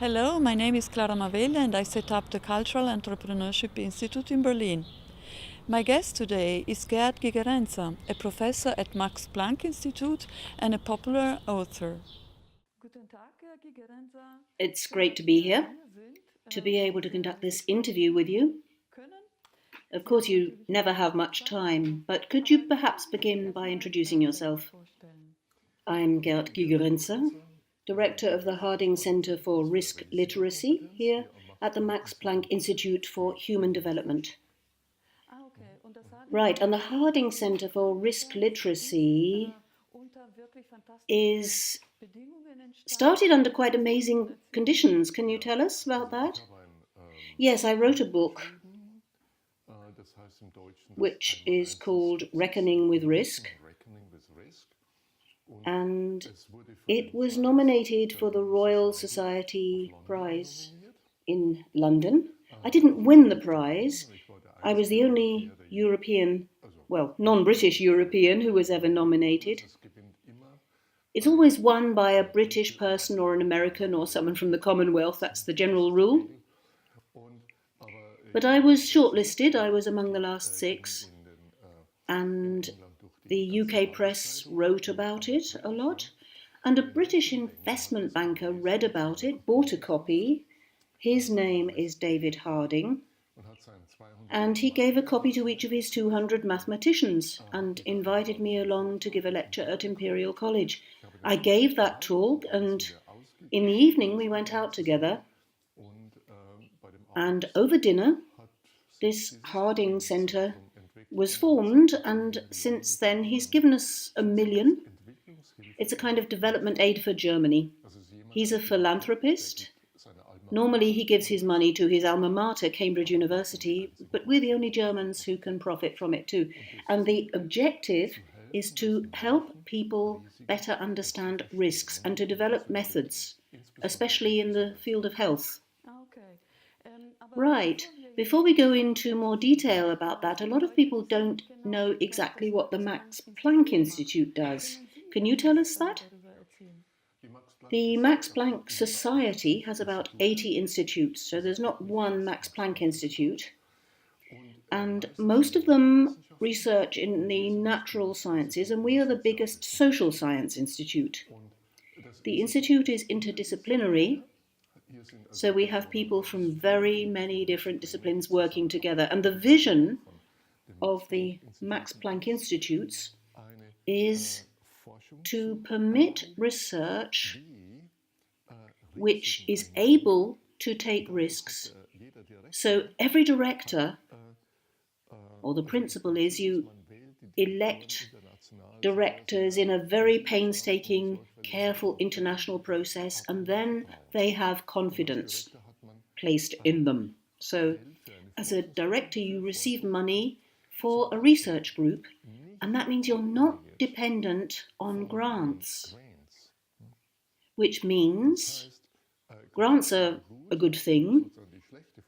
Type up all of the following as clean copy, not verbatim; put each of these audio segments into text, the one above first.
Hello, my name is Clara Mavella and I set up the Cultural Entrepreneurship Institute in Berlin. My guest today is Gerd Gigerenzer, a professor at Max Planck Institute and a popular author. Guten Tag, Herr Gigerenzer. It's great to be here, to be able to conduct this interview with you. Of course, you never have much time, but could you perhaps begin by introducing yourself? I'm Gerd Gigerenzer, Director of the Harding Center for Risk Literacy here at the Max Planck Institute for Human Development. Right, and the Harding Center for Risk Literacy is started under quite amazing conditions. Can you tell us about that? Yes, I wrote a book which is called Reckoning with Risk, and it was nominated for the Royal Society Prize in London. I didn't win the prize. I was the only European, non-British European who was ever nominated. It's always won by a British person or an American or someone from the Commonwealth. That's the general rule. But I was shortlisted. I was among the last 6. And the UK press wrote about it a lot. And a British investment banker read about it, bought a copy. His name is David Harding. And he gave a copy to each of his 200 mathematicians and invited me along to give a lecture at Imperial College. I gave that talk, and in the evening we went out together. And over dinner, this Harding Center was formed, and since then he's given us $1 million. It's a kind of development aid for Germany. He's a philanthropist. Normally he gives his money to his alma mater, Cambridge University, but we're the only Germans who can profit from it too. And the objective is to help people better understand risks and to develop methods, especially in the field of health. Right. Before we go into more detail about that, a lot of people don't know exactly what the Max Planck Institute does. Can you tell us that? The Max Planck Society has about 80 institutes, so there's not one Max Planck Institute. And most of them research in the natural sciences, and we are the biggest social science institute. The institute is interdisciplinary, so we have people from very many different disciplines working together. And the vision of the Max Planck Institutes is to permit research which is able to take risks. So every director, or the principle is you elect directors in a very painstaking, careful international process, and then they have confidence placed in them. So as a director, you receive money for a research group, and that means you're not dependent on grants, which means grants are a good thing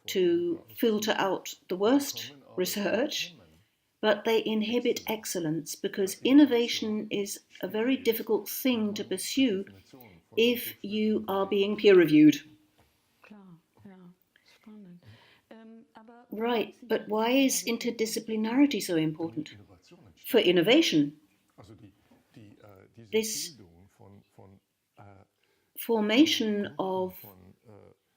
to filter out the worst research, but they inhibit excellence because innovation is a very difficult thing to pursue if you are being peer-reviewed. Right, but why is interdisciplinarity so important? For innovation. This formation of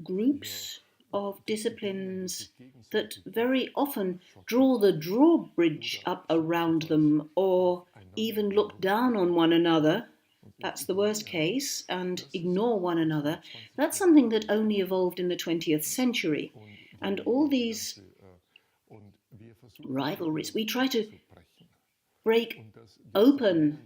groups of disciplines that very often draw the drawbridge up around them or even look down on one another, that's the worst case, and ignore one another, that's something that only evolved in the 20th century. And all these rivalries, we try to break open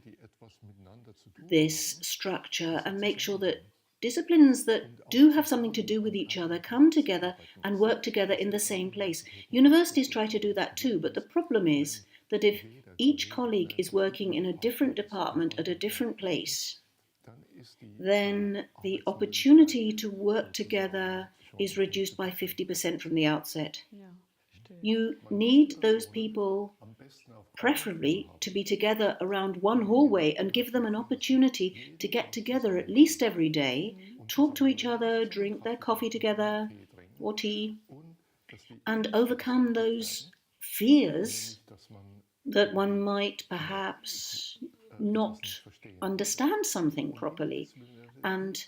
this structure and make sure that disciplines that do have something to do with each other come together and work together in the same place. Universities try to do that too, but the problem is that if each colleague is working in a different department at a different place, then the opportunity to work together is reduced by 50% from the outset. You need those people preferably to be together around one hallway and give them an opportunity to get together at least every day talk to each other, drink their coffee together or tea, and overcome those fears that one might perhaps not understand something properly. And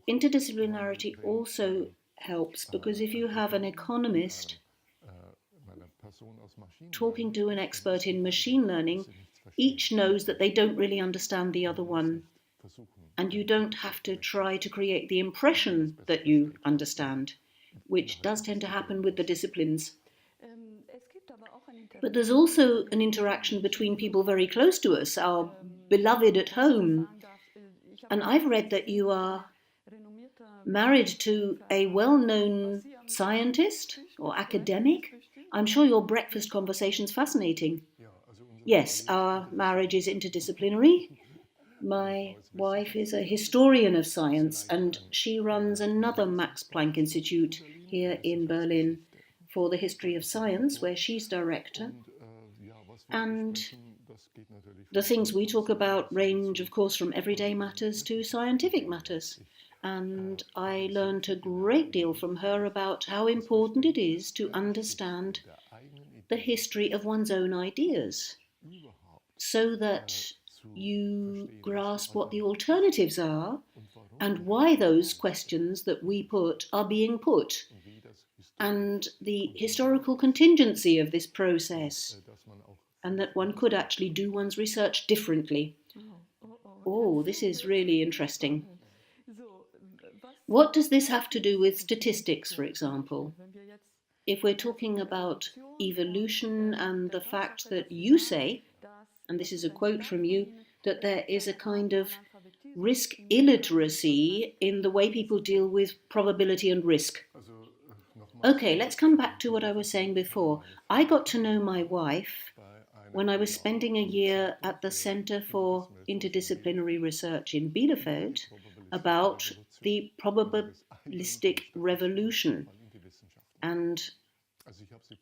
interdisciplinarity also helps, because if you have an economist talking to an expert in machine learning, each knows that they don't really understand the other one. And you don't have to try to create the impression that you understand, which does tend to happen with the disciplines. But there's also an interaction between people very close to us, our beloved at home. And I've read that you are married to a well-known scientist or academic. I'm sure your breakfast conversation's fascinating. Yes, our marriage is interdisciplinary. My wife is a historian of science, and she runs another Max Planck Institute here in Berlin for the history of science, where she's director. And the things we talk about range, of course, from everyday matters to scientific matters. And I learned a great deal from her about how important it is to understand the history of one's own ideas, so that you grasp what the alternatives are and why those questions that we put are being put, and the historical contingency of this process, and that one could actually do one's research differently. Oh, this is really interesting. What does this have to do with statistics, for example? If we're talking about evolution and the fact that you say, and this is a quote from you, that there is a kind of risk illiteracy in the way people deal with probability and risk. Okay, let's come back to what I was saying before. I got to know my wife when I was spending a year at the Center for Interdisciplinary Research in Bielefeld about the probabilistic revolution. And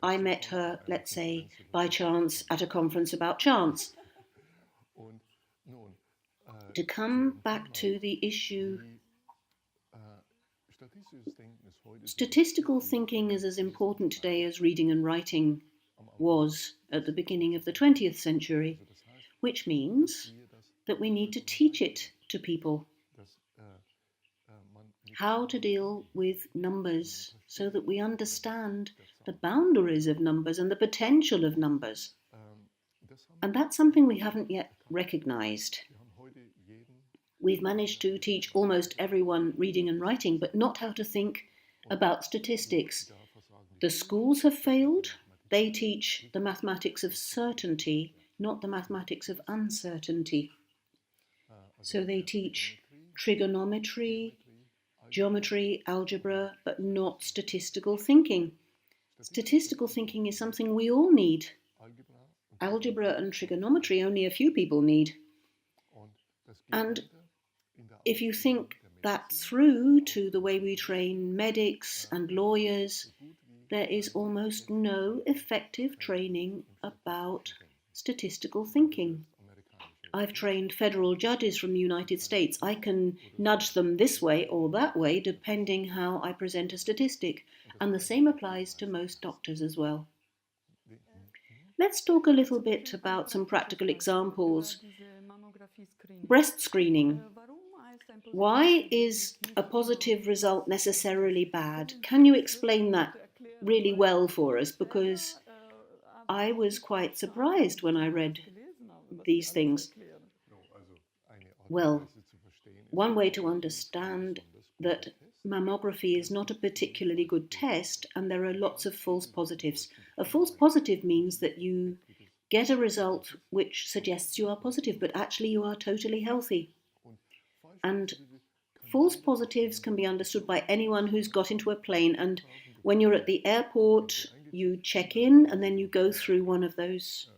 I met her, let's say, by chance at a conference about chance. To come back to the issue, statistical thinking is as important today as reading and writing was at the beginning of the 20th century, which means that we need to teach it to people. How to deal with numbers so that we understand the boundaries of numbers and the potential of numbers. And that's something we haven't yet recognized. We've managed to teach almost everyone reading and writing, but not how to think about statistics. The schools have failed. They teach the mathematics of certainty, not the mathematics of uncertainty. So they teach trigonometry, geometry, algebra, but not statistical thinking. Statistical thinking is something we all need. Algebra and trigonometry only a few people need. And if you think that through to the way we train medics and lawyers, there is almost no effective training about statistical thinking. I've trained federal judges from the United States. I can nudge them this way or that way depending how I present a statistic, and the same applies to most doctors as well. Let's talk a little bit about some practical examples. Breast screening. Why is a positive result necessarily bad? Can you explain that really well for us? Because I was quite surprised when I read these things. Well, one way to understand that mammography is not a particularly good test, and there are lots of false positives. A false positive means that you get a result which suggests you are positive, but actually you are totally healthy. And false positives can be understood by anyone who's got into a plane, and when you're at the airport, you check in and then you go through one of those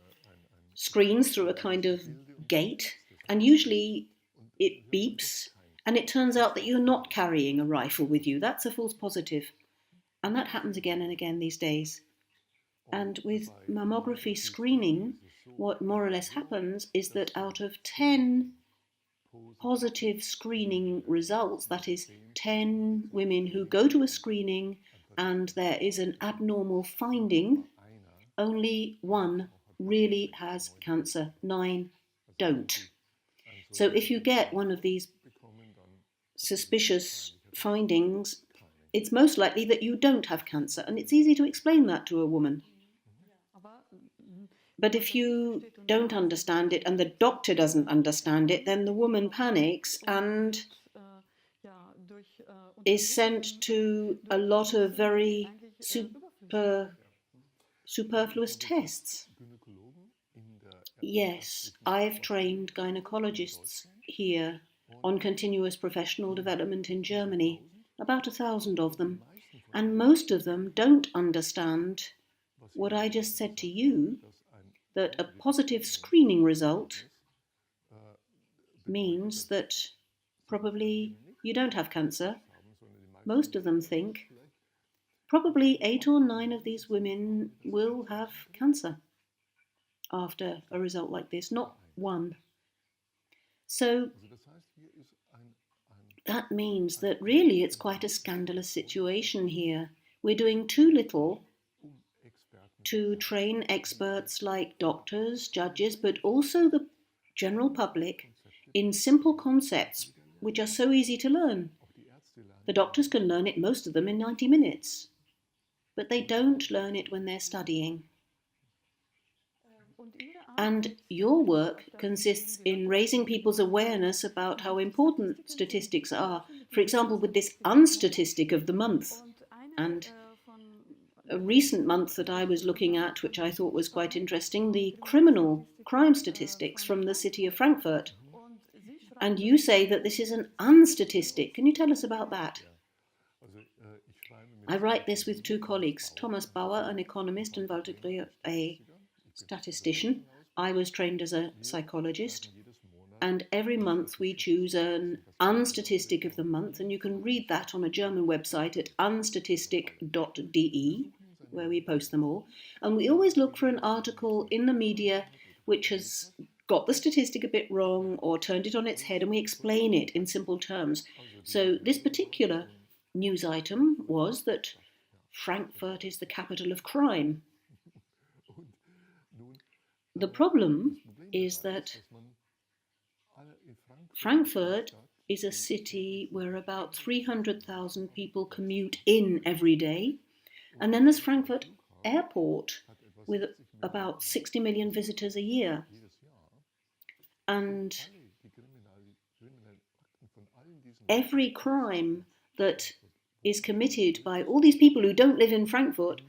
screens through a kind of gate, and usually it beeps and it turns out that you're not carrying a rifle with you. That's a false positive. And that happens again and again these days. And with mammography screening, what more or less happens is that out of 10 positive screening results, that is 10 women who go to a screening and there is an abnormal finding, only one really has cancer, 9 don't. So if you get one of these suspicious findings, it's most likely that you don't have cancer, and it's easy to explain that to a woman. But if you don't understand it and the doctor doesn't understand it, then the woman panics and is sent to a lot of very superfluous tests. Yes, I've trained gynecologists here on continuous professional development in Germany, about 1,000 of them, and most of them don't understand what I just said to you, that a positive screening result means that probably you don't have cancer. Most of them think probably 8 or 9 of these women will have cancer after a result like this, not one. So that means that really it's quite a scandalous situation here. We're doing too little to train experts like doctors, judges, but also the general public in simple concepts which are so easy to learn. The doctors can learn it, most of them, in 90 minutes, but they don't learn it when they're studying. And your work consists in raising people's awareness about how important statistics are. For example, with this Unstatistic of the month. And a recent month that I was looking at, which I thought was quite interesting, the crime statistics from the city of Frankfurt. And you say that this is an unstatistic. Can you tell us about that? I write this with 2 colleagues, Thomas Bauer, an economist, and Walter Greer, a statistician. I was trained as a psychologist, and every month we choose an unstatistic of the month, and you can read that on a German website at unstatistic.de, where we post them all. And we always look for an article in the media which has got the statistic a bit wrong or turned it on its head, and we explain it in simple terms. So this particular news item was that Frankfurt is the capital of crime. The problem is that Frankfurt is a city where about 300,000 people commute in every day, and then there's Frankfurt Airport with about 60 million visitors a year. And every crime that is committed by all these people who don't live in Frankfurt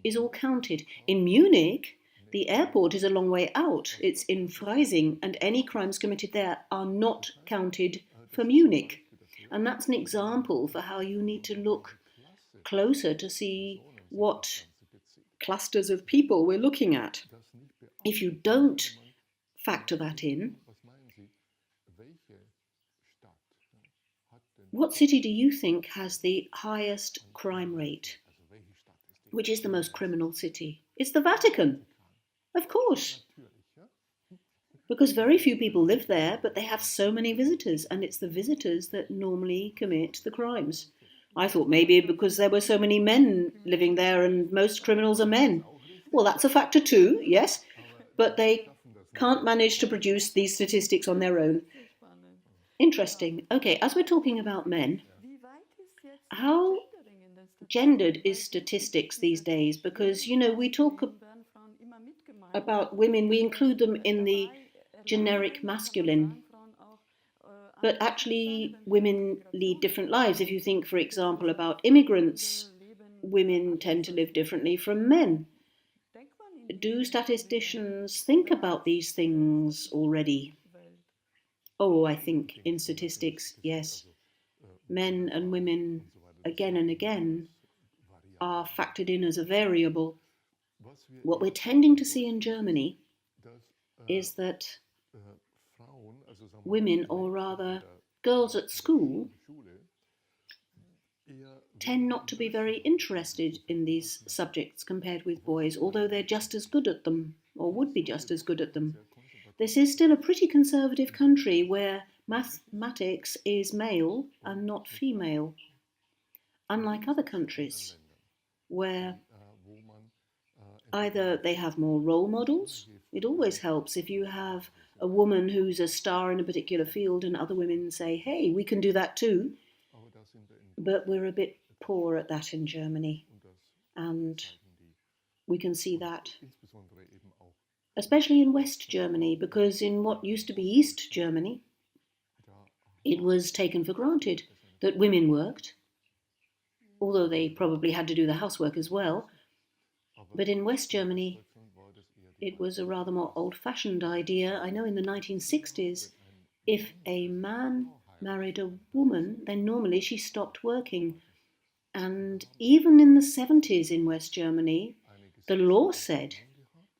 is all counted. In Munich, the airport is a long way out. It's in Freising, and any crimes committed there are not counted for Munich. And that's an example for how you need to look closer to see what clusters of people we're looking at. If you don't factor that in, what city do you think has the highest crime rate? Which is the most criminal city? It's the Vatican. Of course. Because very few people live there, but they have so many visitors, and it's the visitors that normally commit the crimes. I thought maybe because there were so many men living there and most criminals are men. Well, that's a factor too, yes, but they can't manage to produce these statistics on their own. Interesting. Okay, as we're talking about men, how gendered is statistics these days? Because, you know, we talk about women, we include them in the generic masculine, but actually women lead different lives. If you think, for example, about immigrants, women tend to live differently from men. Do statisticians think about these things already? Oh, I think in statistics, yes. Men and women, again and again, are factored in as a variable. What we're tending to see in Germany is that women, or rather girls at school, tend not to be very interested in these subjects compared with boys, although they're just as good at them, or would be just as good at them. This is still a pretty conservative country where mathematics is male and not female, unlike other countries where either they have more role models. It always helps if you have a woman who's a star in a particular field and other women say, hey, we can do that too. But we're a bit poor at that in Germany. And we can see that, especially in West Germany, because in what used to be East Germany, it was taken for granted that women worked, although they probably had to do the housework as well. But in West Germany, it was a rather more old-fashioned idea. I know in the 1960s, if a man married a woman, then normally she stopped working. And even in the 70s in West Germany, the law said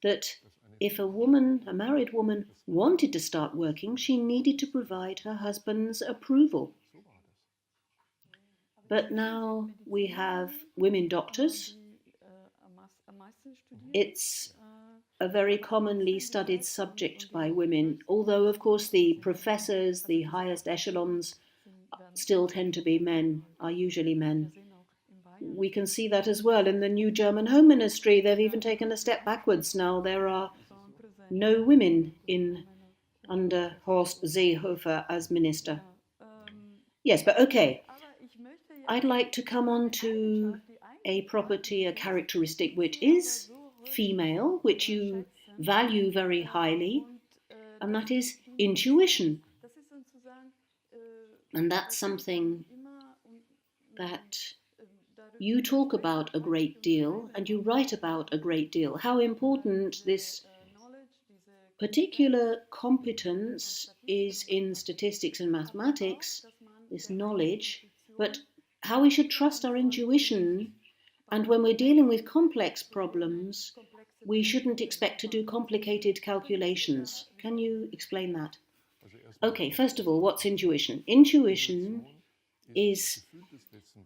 that if a married woman, wanted to start working, she needed to provide her husband's approval. But now we have women doctors. It's a very commonly studied subject by women, although, of course, the professors, the highest echelons, still tend to be men, are usually men. We can see that as well in the new German Home Ministry. They've even taken a step backwards now. There are no women under Horst Seehofer as minister. Yes, but okay. I'd like to come on to a property, a characteristic which is female, which you value very highly, and that is intuition. And that's something that you talk about a great deal and you write about a great deal. How important this particular competence is in statistics and mathematics, this knowledge, but how we should trust our intuition. And when we're dealing with complex problems, we shouldn't expect to do complicated calculations. Can you explain that? Okay, first of all, what's intuition? Intuition is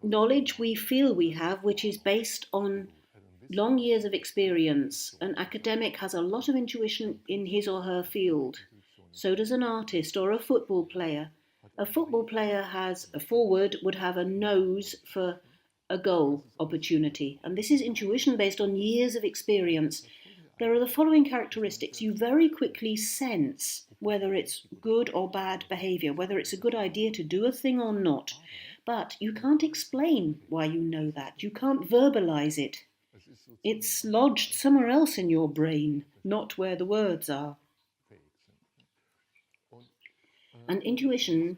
knowledge we feel we have, which is based on long years of experience. An academic has a lot of intuition in his or her field. So does an artist or a football player. A football player a forward would have a nose for a goal opportunity. And this is intuition based on years of experience. There are the following characteristics. You very quickly sense whether it's good or bad behavior, whether it's a good idea to do a thing or not. But you can't explain why you know that. You can't verbalize it. It's lodged somewhere else in your brain, not where the words are. And intuition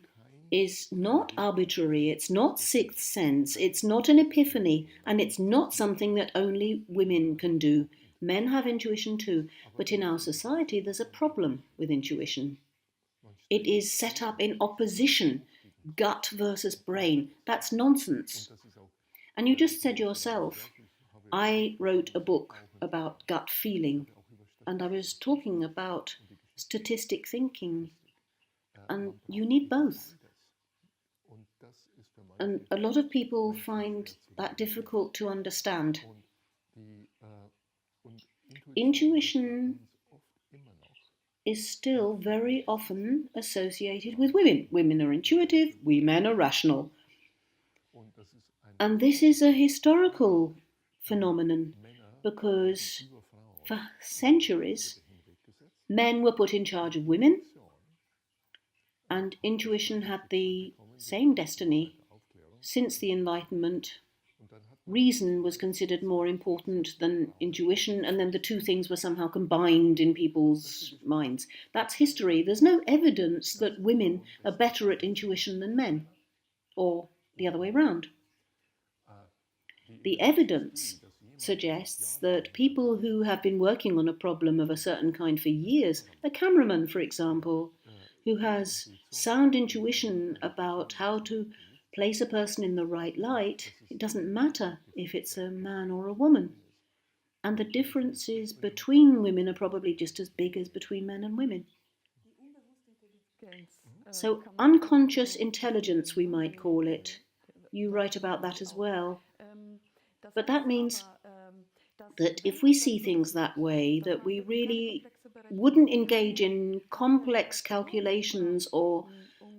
is not arbitrary, it's not sixth sense, it's not an epiphany, and it's not something that only women can do. Men have intuition too, but in our society there's a problem with intuition. It is set up in opposition, gut versus brain. That's nonsense. And you just said yourself, I wrote a book about gut feeling, and I was talking about statistic thinking, and you need both. And a lot of people find that difficult to understand. Intuition is still very often associated with women. Women are intuitive, we men are rational. And this is a historical phenomenon because for centuries men were put in charge of women and intuition had the same destiny. Since the Enlightenment, reason was considered more important than intuition, and then the two things were somehow combined in people's minds. That's history. There's no evidence that women are better at intuition than men, or the other way around. The evidence suggests that people who have been working on a problem of a certain kind for years, a cameraman, for example, who has sound intuition about how to place a person in the right light, it doesn't matter if it's a man or a woman. And the differences between women are probably just as big as between men and women. So unconscious intelligence, we might call it. You write about that as well. But that means that if we see things that way, that we really wouldn't engage in complex calculations or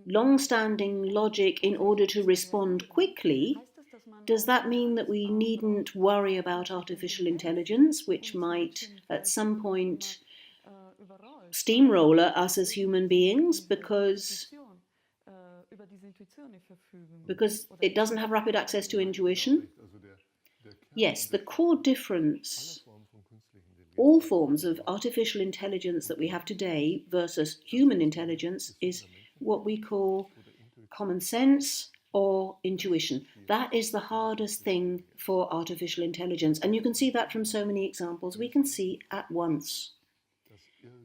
long-standing logic in order to respond quickly, does that mean that we needn't worry about artificial intelligence, which might at some point steamroller us as human beings because it doesn't have rapid access to intuition? Yes, the core difference, all forms of artificial intelligence that we have today versus human intelligence, is what we call common sense or intuition. That is the hardest thing for artificial intelligence. And you can see that from so many examples. We can see at once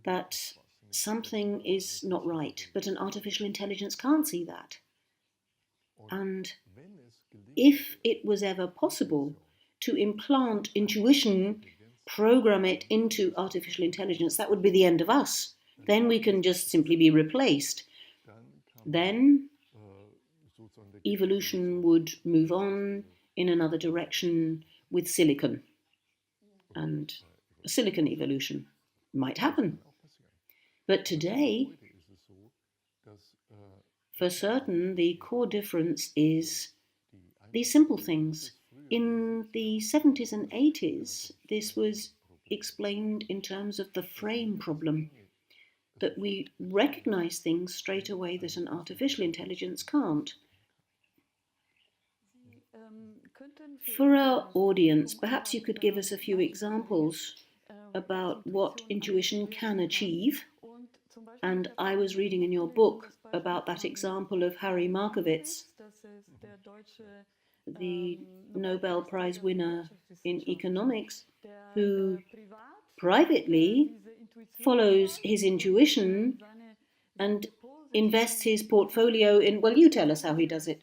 that something is not right, but an artificial intelligence can't see that. And if it was ever possible to implant intuition, program it into artificial intelligence, that would be the end of us. Then we can just simply be replaced. Then evolution would move on in another direction with silicon. And a silicon evolution might happen. But today, for certain, the core difference is these simple things. In the 70s and 80s, this was explained in terms of the frame problem, that we recognize things straight away that an artificial intelligence can't. For our audience, perhaps you could give us a few examples about what intuition can achieve. And I was reading in your book about that example of Harry Markowitz, the Nobel Prize winner in economics, who privately follows his intuition and invests his portfolio in, well, you tell us how he does it.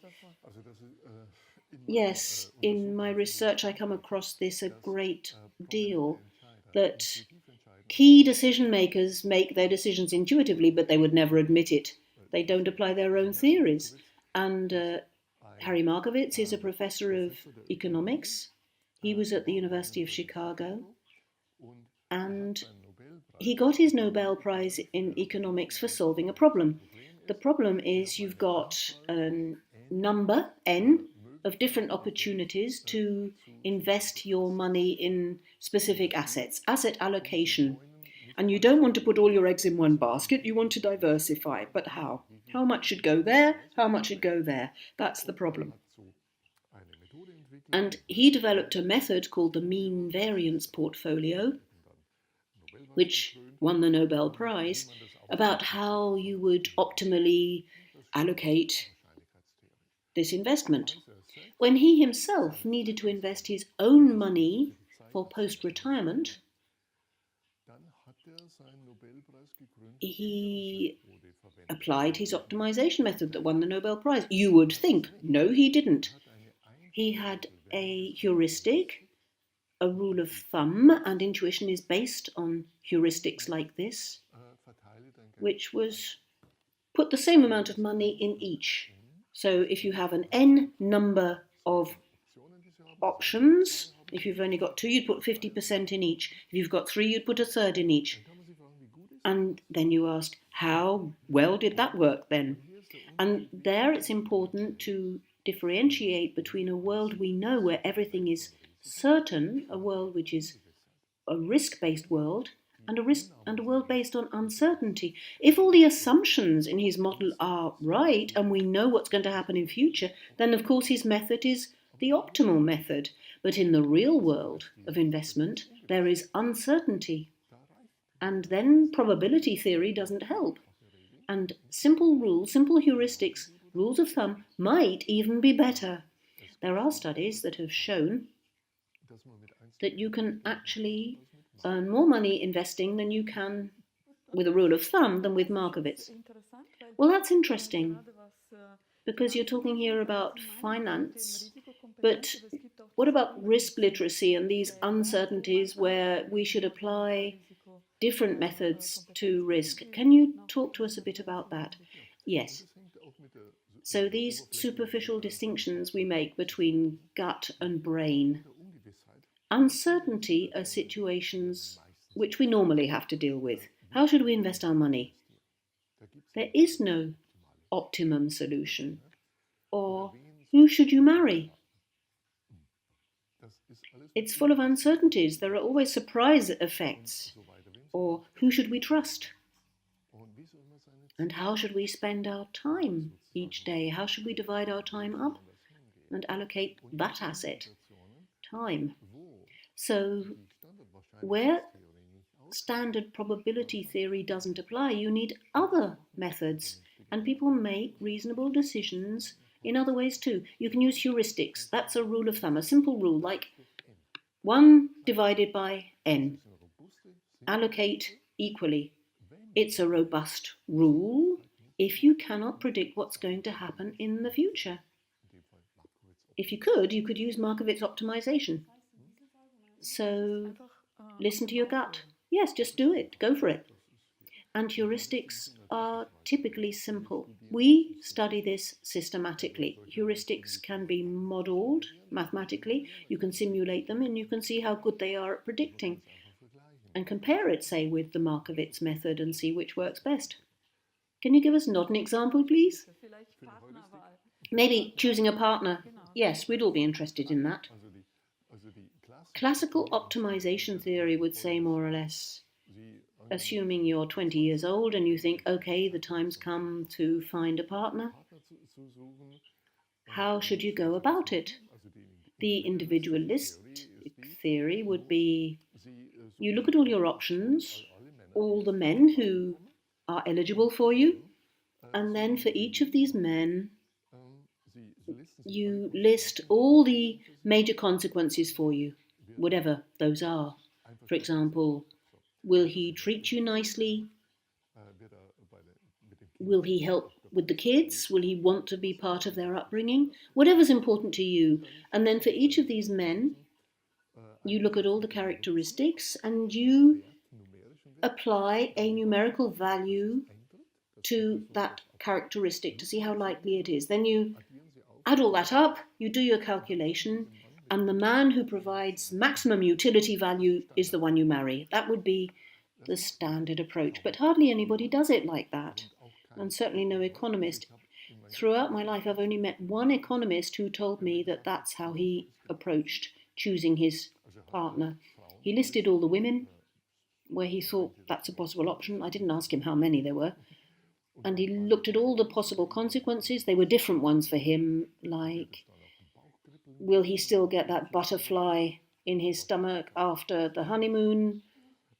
Yes, in my research I come across this a great deal, that key decision makers make their decisions intuitively, but they would never admit it. They don't apply their own theories. And Harry Markowitz is a professor of economics. He was at the University of Chicago, and he got his Nobel Prize in economics for solving a problem. The problem is you've got a number, n, of different opportunities to invest your money in specific assets, asset allocation. And you don't want to put all your eggs in one basket, you want to diversify. But how? How much should go there? How much should go there? That's the problem. And he developed a method called the mean variance portfolio, which won the Nobel Prize, about how you would optimally allocate this investment. When he himself needed to invest his own money for post-retirement, he applied his optimization method that won the Nobel Prize. You would think, no, he didn't. He had a heuristic, a rule of thumb, and intuition is based on heuristics like this, which was put the same amount of money in each. So if you have an n number of options, if you've only got 2, you'd put 50% in each. If you've got 3, you'd put a third in each. And then you ask, how well did that work then? And there it's important to differentiate between a world we know where everything is certain, a world which is a risk-based world, and a world based on uncertainty. If all the assumptions in his model are right and we know what's going to happen in future, then of course his method is the optimal method. But in the real world of investment, there is uncertainty. And then probability theory doesn't help. And simple rules, simple heuristics, rules of thumb might even be better. There are studies that have shown that you can actually earn more money investing than you can with a rule of thumb than with Markowitz. Well, that's interesting, because you're talking here about finance, but what about risk literacy and these uncertainties where we should apply different methods to risk? Can you talk to us a bit about that? Yes. So these superficial distinctions we make between gut and brain. Uncertainty are situations which we normally have to deal with. How should we invest our money? There is no optimum solution? Or who should you marry? It's full of uncertainties. There are always surprise effects. Or who should we trust? And how should we spend our time each day? How should we divide our time up and allocate that asset, time? So where standard probability theory doesn't apply, you need other methods, and people make reasonable decisions in other ways too. You can use heuristics. That's a rule of thumb, a simple rule like 1 divided by n. Allocate equally. It's a robust rule if you cannot predict what's going to happen in the future. If you could use Markowitz optimization. So listen to your gut. Yes, just do it. Go for it. And heuristics are typically simple. We study this systematically. Heuristics can be modeled mathematically. You can simulate them and you can see how good they are at predicting. And compare it, say, with the Markowitz method and see which works best. Can you give us not an example, please? Maybe choosing a partner. Yes, we'd all be interested in that. Classical optimization theory would say more or less, assuming you're 20 years old and you think, okay, the time's come to find a partner, how should you go about it? The individualistic theory would be, you look at all your options, all the men who are eligible for you, and then for each of these men, you list all the major consequences for you, whatever those are. For example, will he treat you nicely? Will he help with the kids? Will he want to be part of their upbringing? Whatever's important to you. And then for each of these men, you look at all the characteristics and you apply a numerical value to that characteristic to see how likely it is. Then you add all that up, you do your calculation, and the man who provides maximum utility value is the one you marry. That would be the standard approach, but hardly anybody does it like that, and certainly no economist. Throughout my life, I've only met one economist who told me that that's how he approached choosing his partner. He listed all the women where he thought that's a possible option. I didn't ask him how many there were. And he looked at all the possible consequences. They were different ones for him, like, will he still get that butterfly in his stomach after the honeymoon?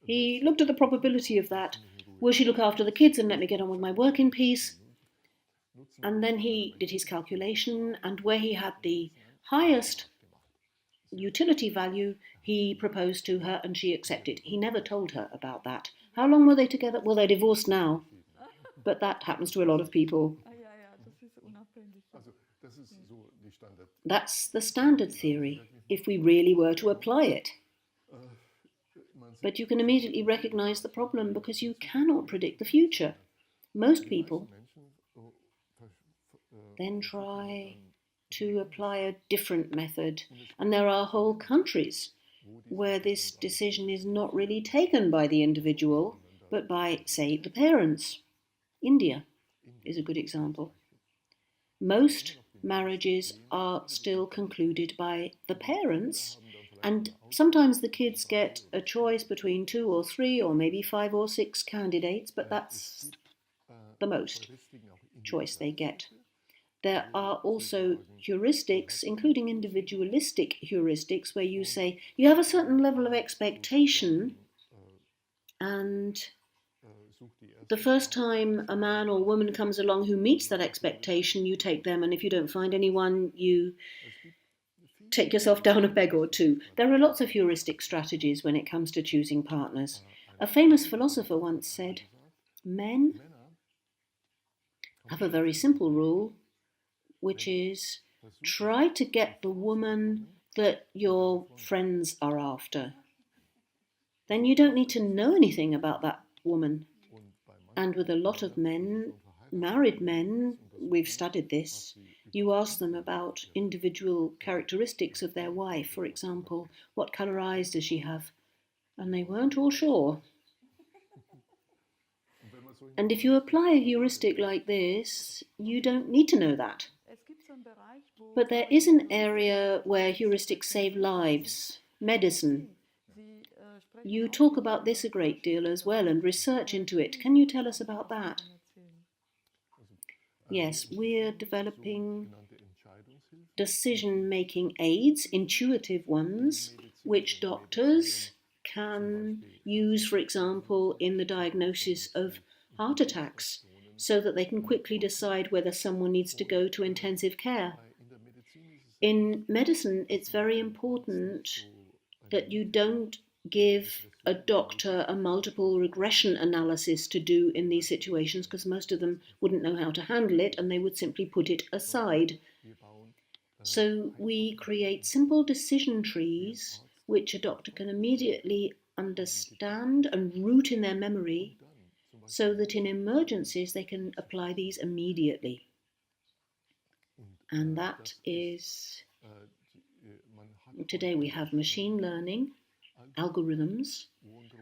He looked at the probability of that. Will she look after the kids and let me get on with my work in peace? And then he did his calculation, and where he had the highest utility value, he proposed to her and she accepted. He never told her about that. How long were they together? Well, they're divorced now. But that happens to a lot of people. That's the standard theory, if we really were to apply it. But you can immediately recognize the problem because you cannot predict the future. Most people then try to apply a different method, and there are whole countries where this decision is not really taken by the individual, but by, say, the parents. India is a good example. Most marriages are still concluded by the parents, and sometimes the kids get a choice between 2 or 3 or maybe 5 or 6 candidates, but that's the most choice they get. There are also heuristics, including individualistic heuristics, where you say you have a certain level of expectation, and the first time a man or woman comes along who meets that expectation, you take them, and if you don't find anyone, you take yourself down a peg or two. There are lots of heuristic strategies when it comes to choosing partners. A famous philosopher once said, men have a very simple rule, which is try to get the woman that your friends are after. Then you don't need to know anything about that woman. And with a lot of men, married men, we've studied this, you ask them about individual characteristics of their wife. For example, what colour eyes does she have? And they weren't all sure. And if you apply a heuristic like this, you don't need to know that. But there is an area where heuristics save lives, medicine. You talk about this a great deal as well and research into it. Can you tell us about that? Yes, we're developing decision-making aids, intuitive ones, which doctors can use, for example, in the diagnosis of heart attacks, so that they can quickly decide whether someone needs to go to intensive care. In medicine, it's very important that you don't give a doctor a multiple regression analysis to do in these situations, because most of them wouldn't know how to handle it and they would simply put it aside. So we create simple decision trees which a doctor can immediately understand and root in their memory, so that in emergencies they can apply these immediately. And that is, today we have machine learning, algorithms,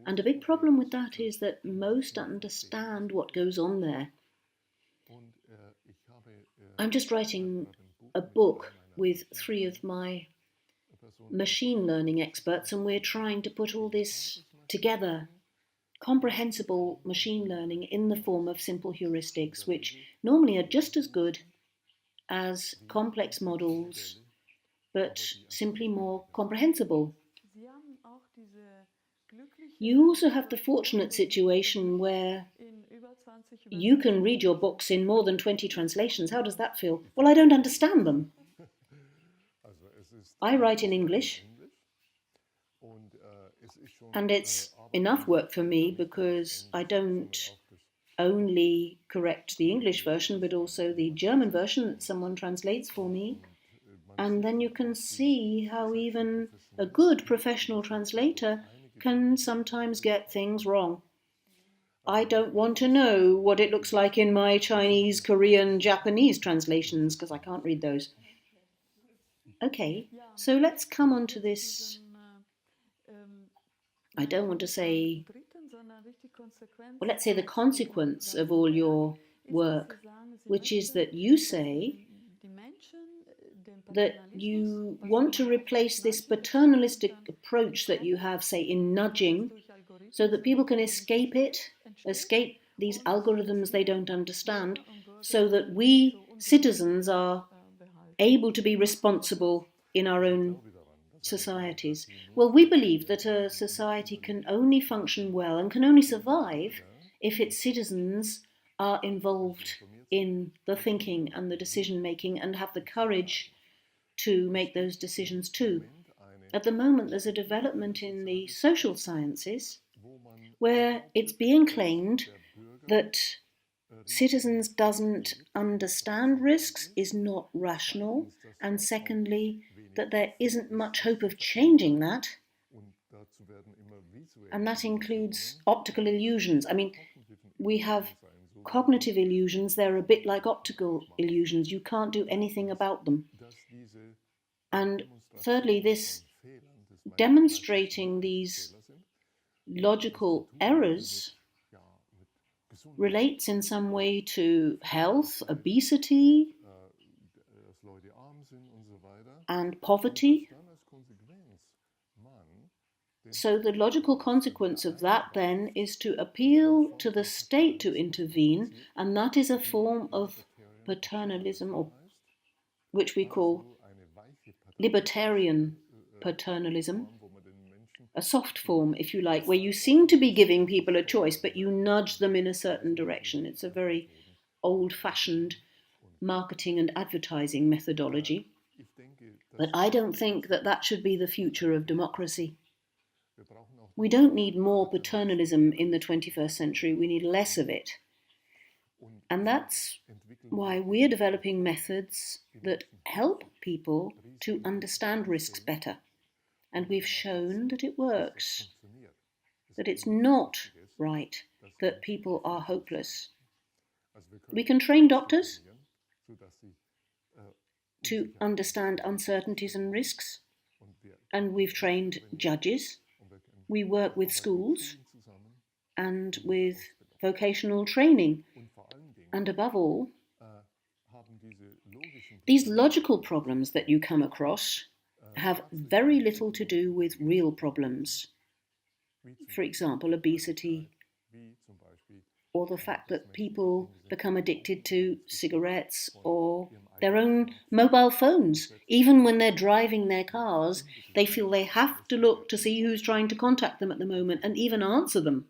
and a big problem with that is that most understand what goes on there. I'm just writing a book with 3 of my machine learning experts, and we're trying to put all this together, comprehensible machine learning in the form of simple heuristics, which normally are just as good as complex models, but simply more comprehensible. You also have the fortunate situation where you can read your books in more than 20 translations. How does that feel? Well, I don't understand them. I write in English, and it's enough work for me because I don't only correct the English version, but also the German version that someone translates for me. And then you can see how even a good professional translator can sometimes get things wrong. I don't want to know what it looks like in my Chinese, Korean, Japanese translations, because I can't read those. Okay, so let's come on to this. I don't want to say, well, let's say the consequence of all your work, which is that you say that you want to replace this paternalistic approach that you have, say, in nudging, so that people can escape it, escape these algorithms they don't understand, so that we citizens are able to be responsible in our own societies. Well, we believe that a society can only function well and can only survive if its citizens are involved in the thinking and the decision making and have the courage to make those decisions too. At the moment, there's a development in the social sciences where it's being claimed that citizens doesn't understand risks, is not rational, and secondly, that there isn't much hope of changing that, and that includes optical illusions. I mean, we have cognitive illusions, they're a bit like optical illusions, you can't do anything about them. And thirdly, this demonstrating these logical errors relates in some way to health, obesity, and poverty. So the logical consequence of that then is to appeal to the state to intervene, and that is a form of paternalism, or which we call libertarian paternalism, a soft form, if you like, where you seem to be giving people a choice, but you nudge them in a certain direction. It's a very old-fashioned marketing and advertising methodology. But I don't think that that should be the future of democracy. We don't need more paternalism in the 21st century, we need less of it. And that's why we're developing methods that help people to understand risks better. And we've shown that it works, that it's not right that people are hopeless. We can train doctors to understand uncertainties and risks, and we've trained judges. We work with schools and with vocational training. And above all, these logical problems that you come across have very little to do with real problems. For example, obesity, or the fact that people become addicted to cigarettes or their own mobile phones. Even when they're driving their cars, they feel they have to look to see who's trying to contact them at the moment and even answer them.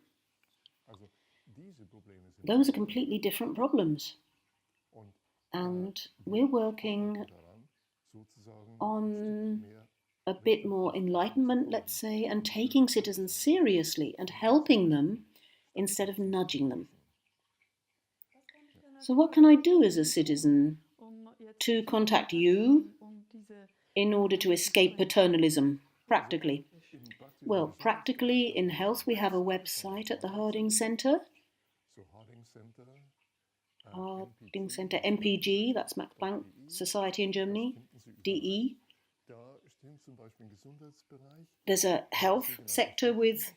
Those are completely different problems. And we're working on a bit more enlightenment, let's say, and taking citizens seriously and helping them instead of nudging them. So what can I do as a citizen to contact you in order to escape paternalism, practically? Well, practically in health we have a website at the Harding Center. Harding Center, MPG, that's Max Planck Society in Germany, DE. There's a health sector with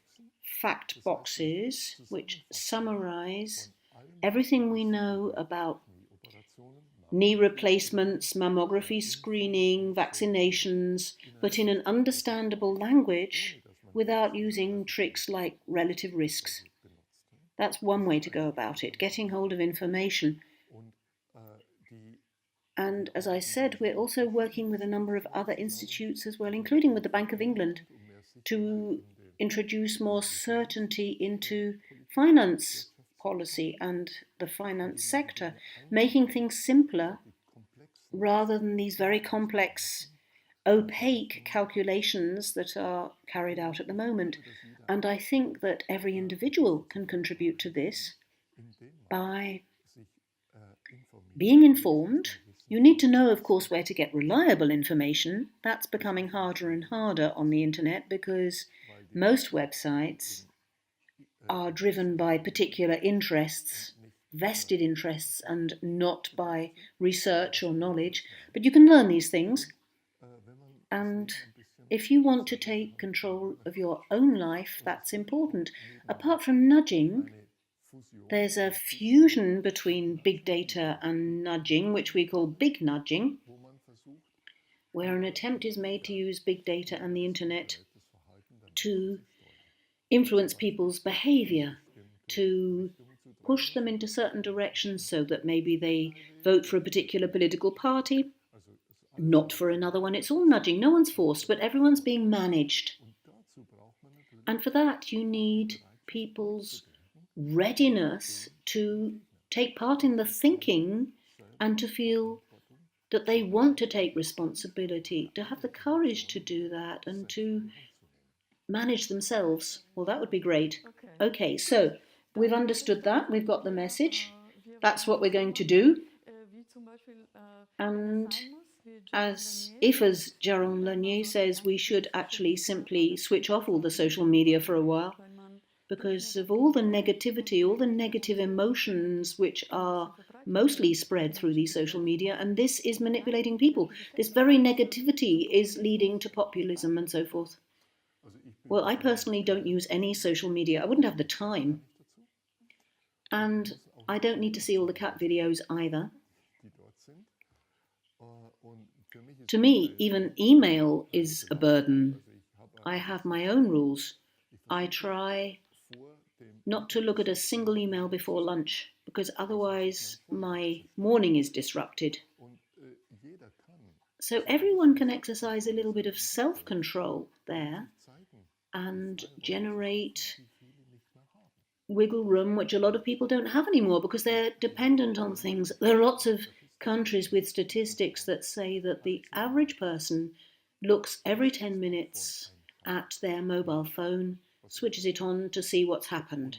fact boxes which summarize everything we know about knee replacements, mammography screening, vaccinations, but in an understandable language without using tricks like relative risks. That's one way to go about it, getting hold of information. And as I said, we're also working with a number of other institutes as well, including with the Bank of England, to introduce more certainty into finance policy and the finance sector, making things simpler rather than these very complex, opaque calculations that are carried out at the moment. And I think that every individual can contribute to this by being informed. You need to know, of course, where to get reliable information. That's becoming harder and harder on the internet because most websites are driven by particular interests, vested interests, and not by research or knowledge. But you can learn these things. And if you want to take control of your own life, that's important. Apart from nudging, there's a fusion between big data and nudging, which we call big nudging, where an attempt is made to use big data and the internet to influence people's behavior, to push them into certain directions so that maybe they vote for a particular political party, not for another one. It's all nudging. No one's forced, but everyone's being managed. And for that, you need people's readiness to take part in the thinking and to feel that they want to take responsibility, to have the courage to do that and to manage themselves. Well, that would be great. Okay, so we've understood that. We've got the message. That's what we're going to do. And as Jaron Lanier says, we should actually simply switch off all the social media for a while because of all the negativity, all the negative emotions which are mostly spread through these social media, and this is manipulating people. This very negativity is leading to populism and so forth. Well, I personally don't use any social media. I wouldn't have the time. And I don't need to see all the cat videos either. To me, even email is a burden. I have my own rules. I try not to look at a single email before lunch because otherwise my morning is disrupted. So everyone can exercise a little bit of self-control there and generate wiggle room, which a lot of people don't have anymore because they're dependent on things. There are lots of countries with statistics that say that the average person looks every 10 minutes at their mobile phone, switches it on to see what's happened.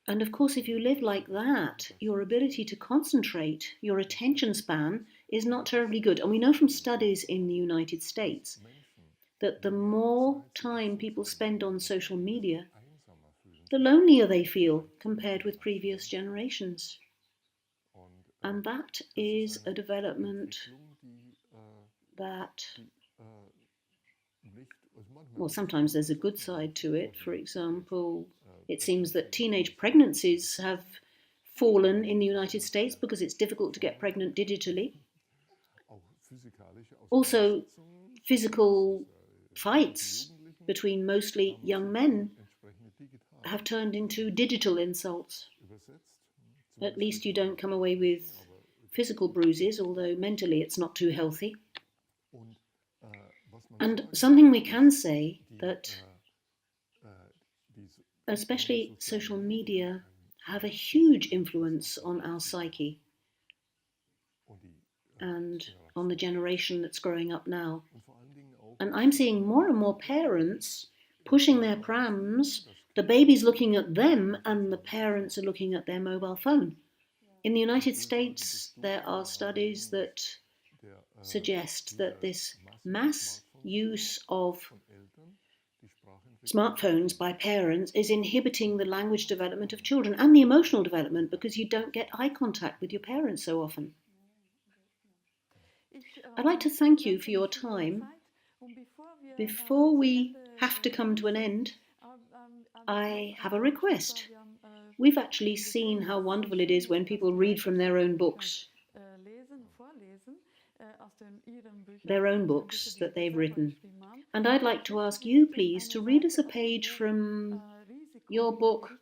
And of course, if you live like that, your ability to concentrate, your attention span is not terribly good. And we know from studies in the United States that the more time people spend on social media, the lonelier they feel compared with previous generations. And that is a development that, well, sometimes there's a good side to it. For example, It seems that teenage pregnancies have fallen in the United States because it's difficult to get pregnant digitally. Also, physical fights between mostly young men have turned into digital insults. At least you don't come away with physical bruises, although mentally it's not too healthy. And something we can say that especially social media have a huge influence on our psyche and on the generation that's growing up now. And I'm seeing more and more parents pushing their prams, the baby's looking at them and the parents are looking at their mobile phone. In the United States, there are studies that suggest that this mass use of smartphones by parents is inhibiting the language development of children and the emotional development because you don't get eye contact with your parents so often. I'd like to thank you for your time. Before we have to come to an end, I have a request. We've actually seen how wonderful it is when people read from their own books that they've written. And I'd like to ask you, please, to read us a page from your book,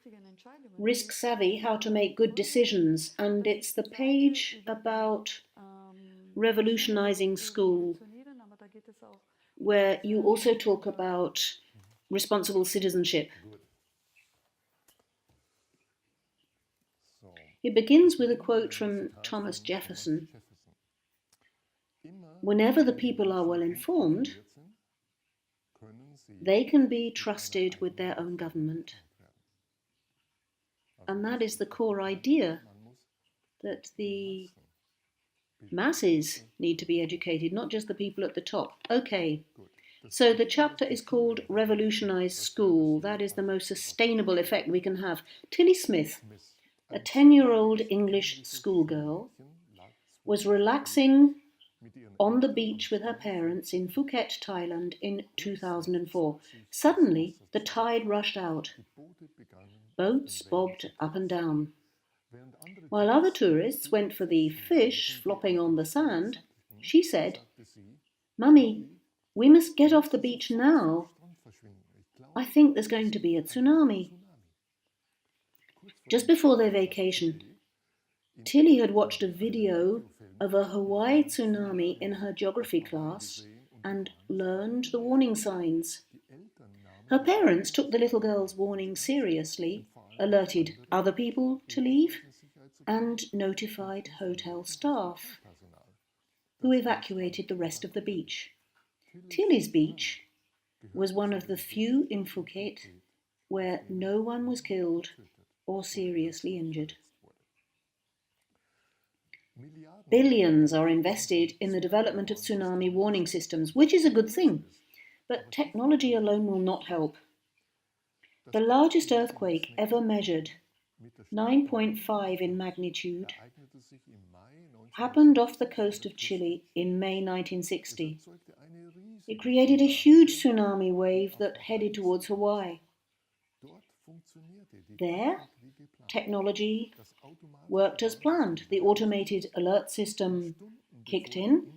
Risk Savvy, How to Make Good Decisions. And it's the page about revolutionizing school, where you also talk about responsible citizenship. It begins with a quote from Thomas Jefferson. Whenever the people are well informed, they can be trusted with their own government. And that is the core idea, that the masses need to be educated, not just the people at the top. Okay, so the chapter is called Revolutionize School. That is the most sustainable effect we can have. Tilly Smith, a 10-year-old English schoolgirl, was relaxing on the beach with her parents in Phuket, Thailand in 2004. Suddenly, the tide rushed out. Boats bobbed up and down. While other tourists went for the fish flopping on the sand, she said, "Mummy, we must get off the beach now. I think there's going to be a tsunami." Just before their vacation, Tilly had watched a video of a Hawaii tsunami in her geography class and learned the warning signs. Her parents took the little girl's warning seriously, alerted other people to leave, and notified hotel staff, who evacuated the rest of the beach. Tilly's beach was one of the few in Phuket where no one was killed or seriously injured. Billions are invested in the development of tsunami warning systems, which is a good thing, but technology alone will not help. The largest earthquake ever measured, 9.5 in magnitude, happened off the coast of Chile in May 1960. It created a huge tsunami wave that headed towards Hawaii. There, technology worked as planned. The automated alert system kicked in,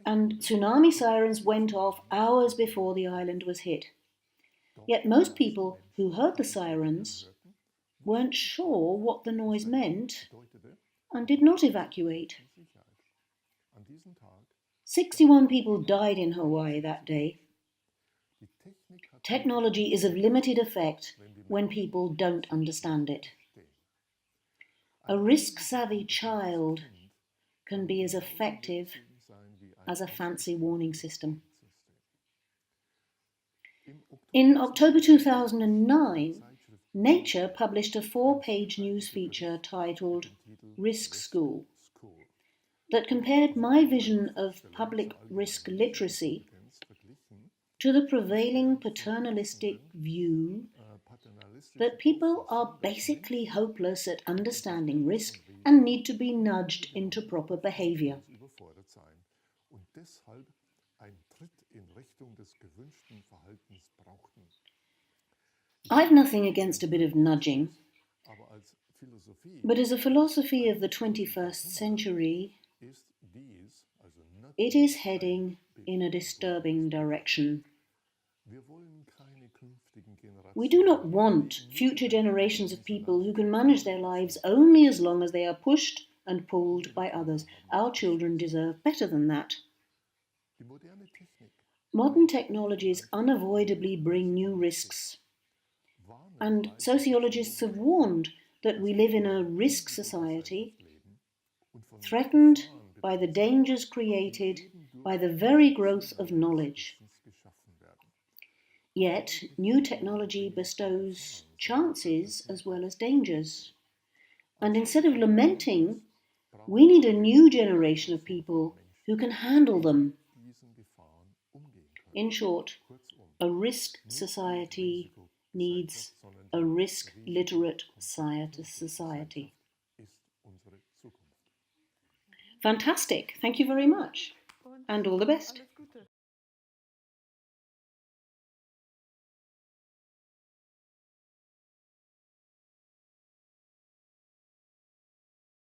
and tsunami sirens went off hours before the island was hit. Yet most people who heard the sirens weren't sure what the noise meant and did not evacuate. 61 people died in Hawaii that day. Technology is of limited effect when people don't understand it. A risk-savvy child can be as effective as a fancy warning system. In October 2009, Nature published a 4-page news feature titled Risk School that compared my vision of public risk literacy to the prevailing paternalistic view that people are basically hopeless at understanding risk and need to be nudged into proper behavior. I've nothing against a bit of nudging, but as a philosophy of the 21st century, it is heading in a disturbing direction. We do not want future generations of people who can manage their lives only as long as they are pushed and pulled by others. Our children deserve better than that. Modern technologies unavoidably bring new risks, and sociologists have warned that we live in a risk society, threatened by the dangers created by the very growth of knowledge. Yet, new technology bestows chances as well as dangers. And instead of lamenting, we need a new generation of people who can handle them. In short, a risk society needs a risk-literate society. Fantastic. Thank you very much. And all the best.